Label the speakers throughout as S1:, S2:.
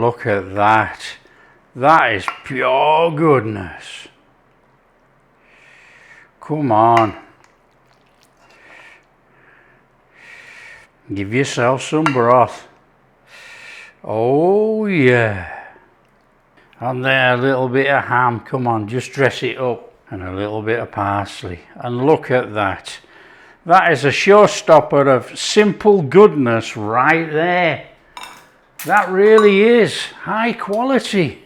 S1: look at that. That is pure goodness. Come on. Give yourself some broth. Oh yeah. And then a little bit of ham. Come on, just dress it up. And a little bit of parsley. And look at that. That is a showstopper of simple goodness right there. That really is high quality.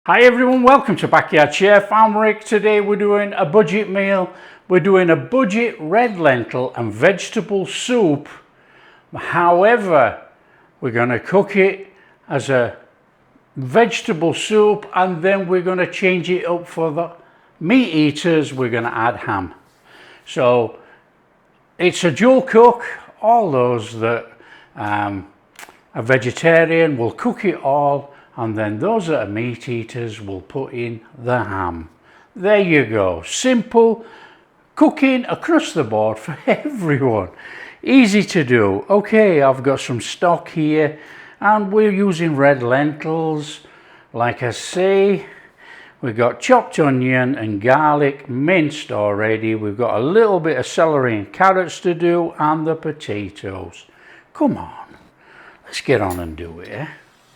S1: Hi everyone, welcome to Backyard Chef. I'm Rick. Today we're doing a budget meal. We're doing a budget red lentil and vegetable soup. However, we're going to cook it as a vegetable soup, and then we're going to change it up for the meat eaters. We're going to add ham. So it's a dual cook. All those that are vegetarian will cook it all, and then those that are meat eaters will put in the ham. There you go. Simple cooking across the board for everyone. Easy to do. Okay, I've got some stock here and we're using red lentils. Like I say, we've got chopped onion and garlic minced already. We've got a little bit of celery and carrots to do, and the potatoes. Come on, let's get on and do it. Eh?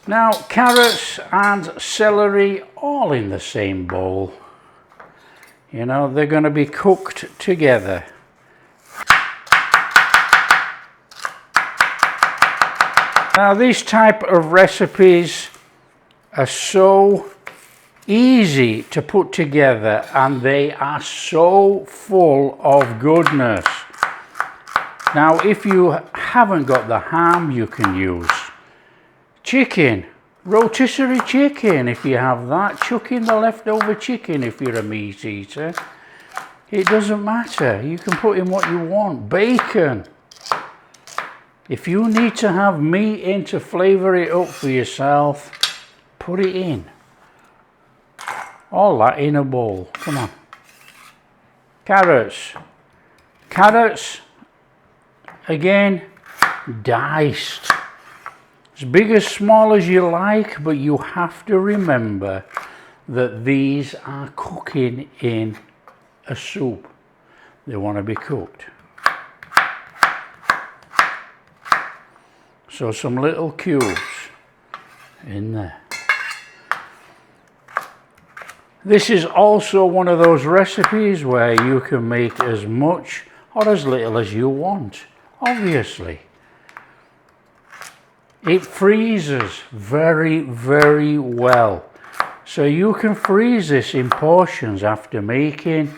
S1: Now, carrots and celery all in the same bowl. You know, they're going to be cooked together. Now, these type of recipes are so easy to put together, and they are so full of goodness. Now, if you haven't got the ham, you can use chicken, rotisserie chicken. If you have that, chuck in the leftover chicken. If you're a meat eater, it doesn't matter. You can put in what you want. Bacon. If you need to have meat in to flavour it up for yourself, put it in. All that in a bowl. Come on. Carrots. Carrots, again, diced. As big as small as you like, but you have to remember that these are cooking in a soup. They want to be cooked. So some little cubes in there. This is also one of those recipes where you can make as much or as little as you want, obviously. It freezes very, very well. So you can freeze this in portions after making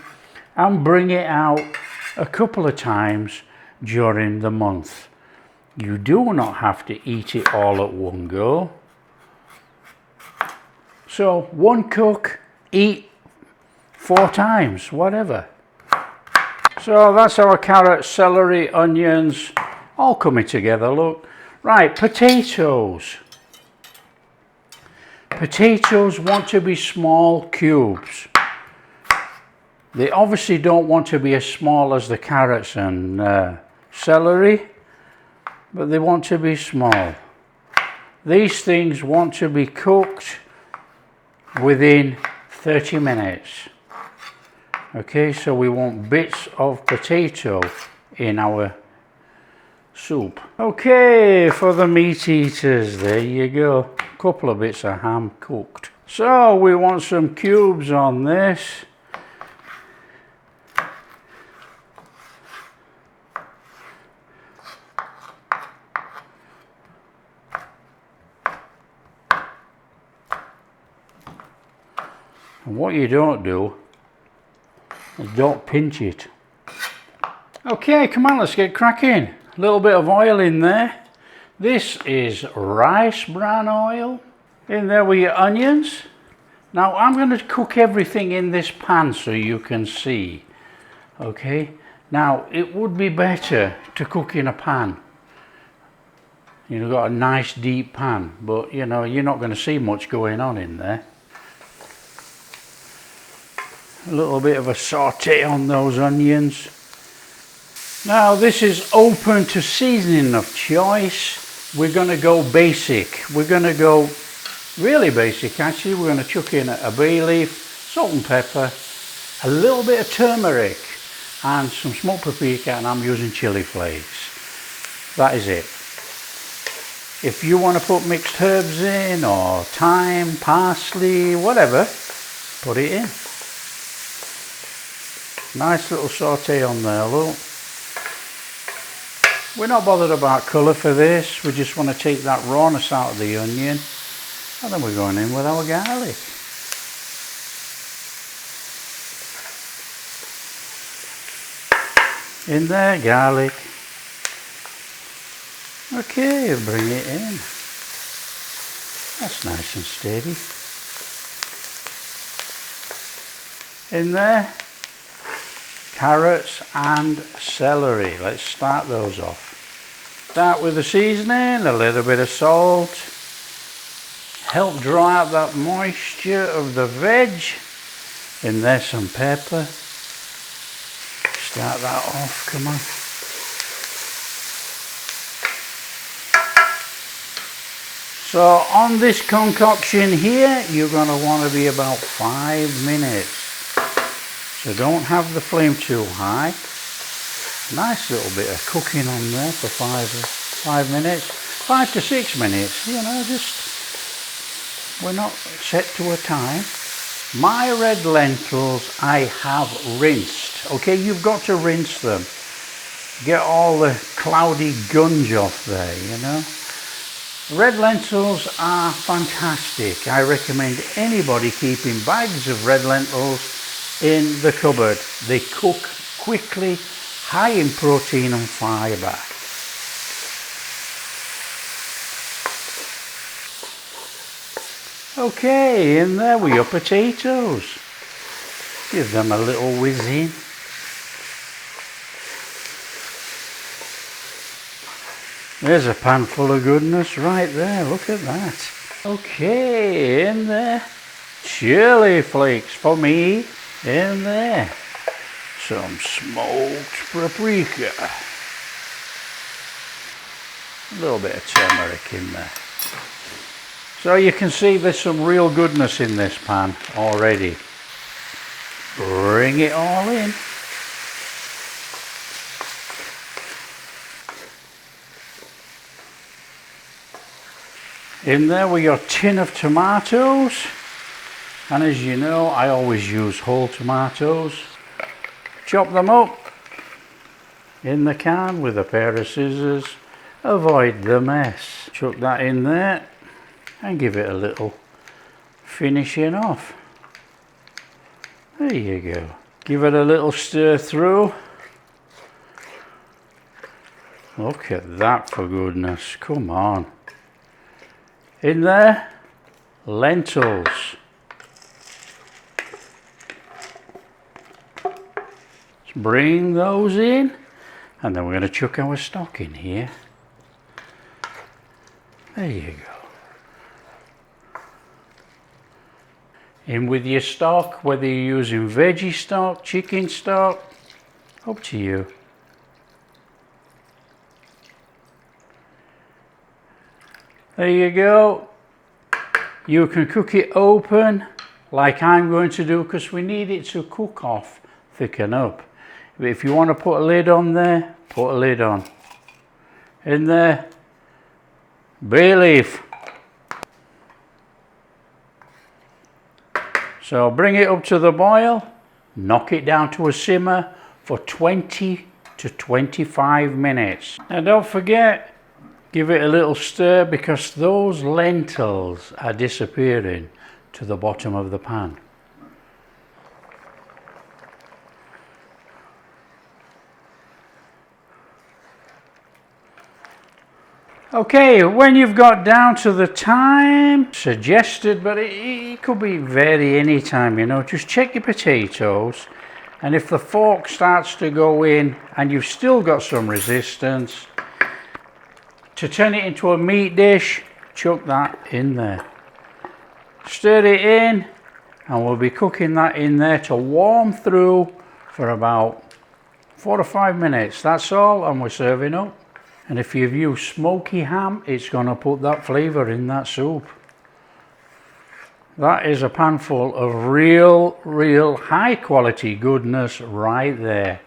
S1: and bring it out a couple of times during the month. You do not have to eat it all at one go. So one cook, eat 4 times, whatever. So that's our carrots, celery, onions, all coming together, look. Right, potatoes. Potatoes want to be small cubes. They obviously don't want to be as small as the carrots and celery, but they want to be small. These things want to be cooked within 30 minutes. Okay, so we want bits of potato in our soup. Okay, for the meat eaters, there you go. A couple of bits of ham cooked. So we want some cubes on this. And what you don't do is don't pinch it. Okay, come on, let's get cracking. A little bit of oil in there. This is rice bran oil. In there with your onions. Now I'm going to cook everything in this pan so you can see. Okay, now it would be better to cook in a pan. You've got a nice deep pan, but you know, you're not going to see much going on in there. A little bit of a sauté on those onions. Now this is open to seasoning of choice. We're going to go basic. We're going to go Really basic actually. We're going to chuck in a bay leaf, salt and pepper, a little bit of turmeric and some smoked paprika, and I'm using chili flakes. That is it. If you want to put mixed herbs in or thyme, parsley, whatever, put it in. Nice little sauté on there, look. We're not bothered about colour for this, we just want to take that rawness out of the onion, and then we're going in with our garlic. In there, garlic. Okay, bring it in. That's nice and steady. In there, carrots and celery. Let's start those off. Start with the seasoning, a little bit of salt. Help dry out that moisture of the veg. In there, some pepper. Start that off, come on. So on this concoction here, you're going to want to be about 5 minutes. So don't have the flame too high. Nice little bit of cooking on there for 5 minutes. 5 to 6 minutes, you know, just, we're not set to a time. My red lentils I have rinsed. Okay, you've got to rinse them. Get all the cloudy gunge off there, you know. Red lentils are fantastic. I recommend anybody keeping bags of red lentils in the cupboard. They cook quickly, high in protein and fibre. Okay, in there with your potatoes. Give them a little whiz in. There's a pan full of goodness right there, look at that. Okay, in there, chili flakes for me. In there, some smoked paprika. A little bit of turmeric in there. So you can see there's some real goodness in this pan already. Bring it all in. In there with your tin of tomatoes, and as you know I always use whole tomatoes. Chop them up in the can with a pair of scissors. Avoid the mess. Chuck that in there and give it a little finishing off. There you go. Give it a little stir through. Look at that, for goodness, come on. In there, lentils. Let's bring those in, and then we're going to chuck our stock in here. There you go. In with your stock, whether you're using veggie stock, chicken stock, up to you. There you go. You can cook it open like I'm going to do, because we need it to cook off, thicken up. But if you want to put a lid on there, put a lid on. In there, bay leaf. So bring it up to the boil, knock it down to a simmer for 20 to 25 minutes. Now don't forget, give it a little stir, because those lentils are disappearing to the bottom of the pan. Okay, when you've got down to the time suggested, but it could be vary any time, you know, just check your potatoes, and if the fork starts to go in and you've still got some resistance, to turn it into a meat dish, chuck that in there. Stir it in, and we'll be cooking that in there to warm through for about 4 to 5 minutes. That's all, and we're serving up. And if you've used smoky ham, it's going to put that flavour in that soup. That is a panful of real high quality goodness right there.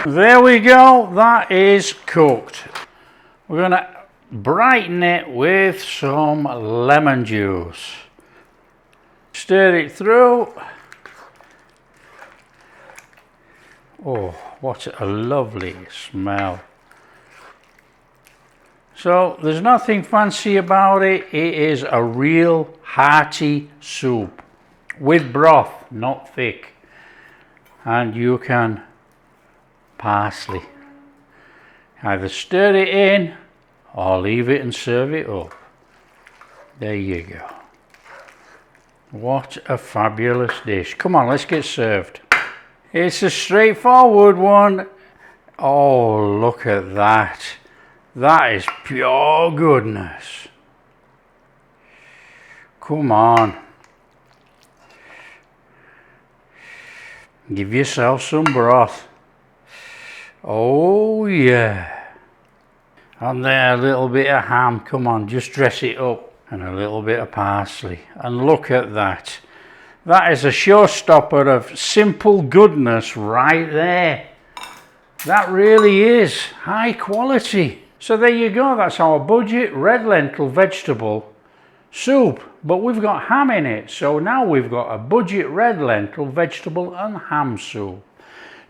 S1: There we go, that is cooked. We're going to brighten it with some lemon juice. Stir it through. Oh, what a lovely smell. So there's nothing fancy about it. It is a real hearty soup with broth, not thick. And you can parsley. Either stir it in or leave it and serve it up. There you go. What a fabulous dish. Come on, let's get served. It's a straightforward one. Oh, look at that. That is pure goodness. Come on. Give yourself some broth. Oh yeah. And there, a little bit of ham. Come on, just dress it up. And a little bit of parsley. And look at that. That is a showstopper of simple goodness right there. That really is high quality. So there you go, that's our budget red lentil vegetable soup. But we've got ham in it, so now we've got a budget red lentil vegetable and ham soup.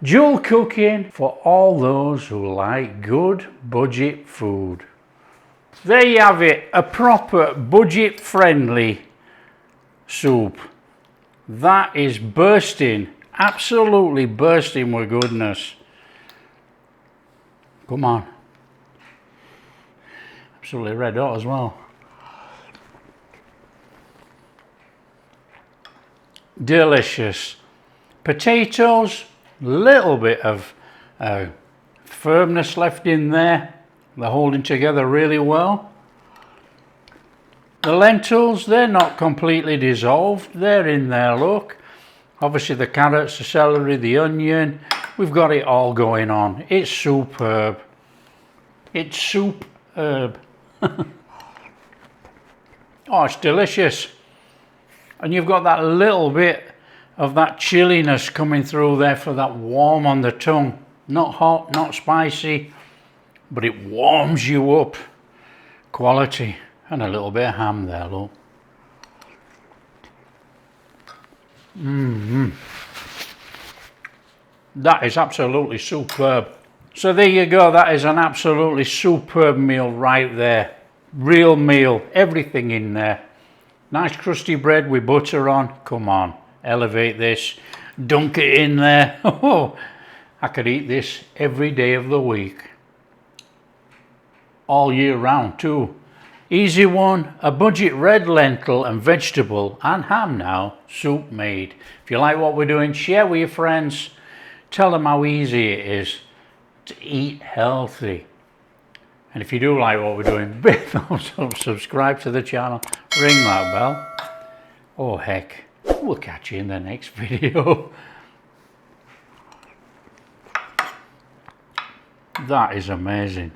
S1: Dual cooking for all those who like good budget food. There you have it, a proper budget friendly soup. That is bursting, absolutely bursting with goodness. Come on. Absolutely red hot as well. Delicious. Potatoes, little bit of firmness left in there. They're holding together really well. The lentils, they're not completely dissolved. They're in there, look. Obviously the carrots, the celery, the onion. We've got it all going on. It's superb. It's superb. Oh, it's delicious. And you've got that little bit of that chilliness coming through there for that warm on the tongue. Not hot, not spicy, but it warms you up. Quality. And a little bit of ham there, look. That is absolutely superb. So there you go, that is an absolutely superb meal right there. Real meal, everything in there. Nice crusty bread with butter on. Come on, elevate this. Dunk it in there. Oh, I could eat this every day of the week. All year round too. Easy one, a budget red lentil and vegetable and ham now, soup made. If you like what we're doing, share with your friends. Tell them how easy it is to eat healthy. And if you do like what we're doing, big thumbs up, subscribe to the channel, ring that bell. Oh heck, we'll catch you in the next video. That is amazing.